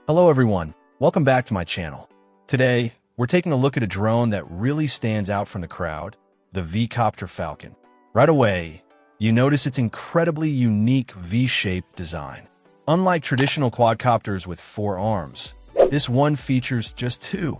Hello everyone, welcome back to my channel. Today, we're taking a look at a drone that really stands out from the crowd, the V-Coptr Falcon. Right away, you notice its incredibly unique V-shaped design. Unlike traditional quadcopters with 4 arms, this one features just 2,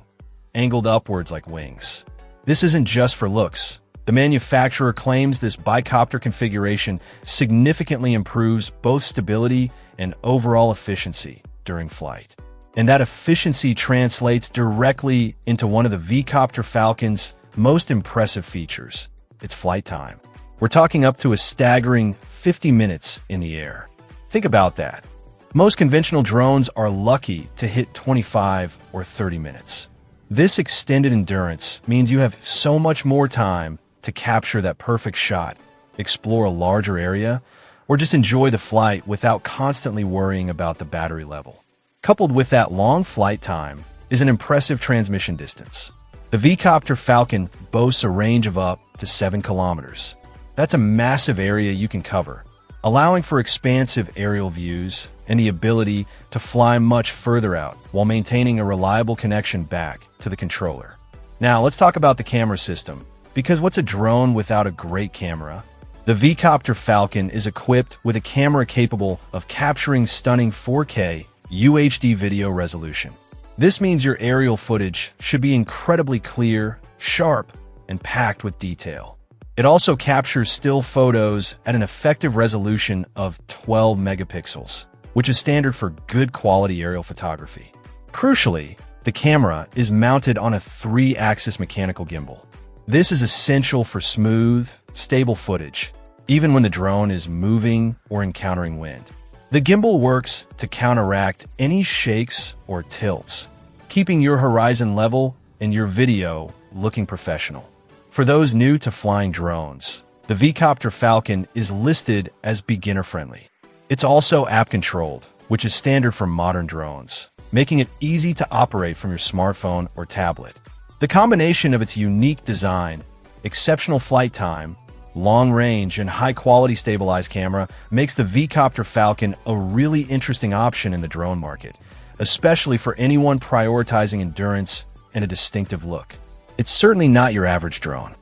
angled upwards like wings. This isn't just for looks. The manufacturer claims this bi-copter configuration significantly improves both stability and overall efficiency during flight. And that efficiency translates directly into one of the V-Coptr Falcon's most impressive features, its flight time. We're talking up to a staggering 50 minutes in the air. Think about that. Most conventional drones are lucky to hit 25 or 30 minutes. This extended endurance means you have so much more time to capture that perfect shot, explore a larger area, or just enjoy the flight without constantly worrying about the battery level. Coupled with that long flight time is an impressive transmission distance. The V-Coptr Falcon boasts a range of up to 7 kilometers. That's a massive area you can cover, allowing for expansive aerial views and the ability to fly much further out while maintaining a reliable connection back to the controller. Now, let's talk about the camera system, because what's a drone without a great camera? The V-Coptr Falcon is equipped with a camera capable of capturing stunning 4K UHD video resolution. This means your aerial footage should be incredibly clear, sharp, and packed with detail. It also captures still photos at an effective resolution of 12 megapixels, which is standard for good quality aerial photography. Crucially, the camera is mounted on a 3-axis mechanical gimbal. This is essential for smooth, stable footage, even when the drone is moving or encountering wind. The gimbal works to counteract any shakes or tilts, keeping your horizon level and your video looking professional. For those new to flying drones, the V-Coptr Falcon is listed as beginner-friendly. It's also app-controlled, which is standard for modern drones, making it easy to operate from your smartphone or tablet. The combination of its unique design, exceptional flight time, long range, and high-quality stabilized camera makes the V-Coptr Falcon a really interesting option in the drone market, especially for anyone prioritizing endurance and a distinctive look. It's certainly not your average drone.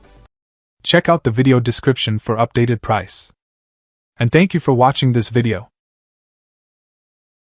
Check out the video description for updated price. And thank you for watching this video.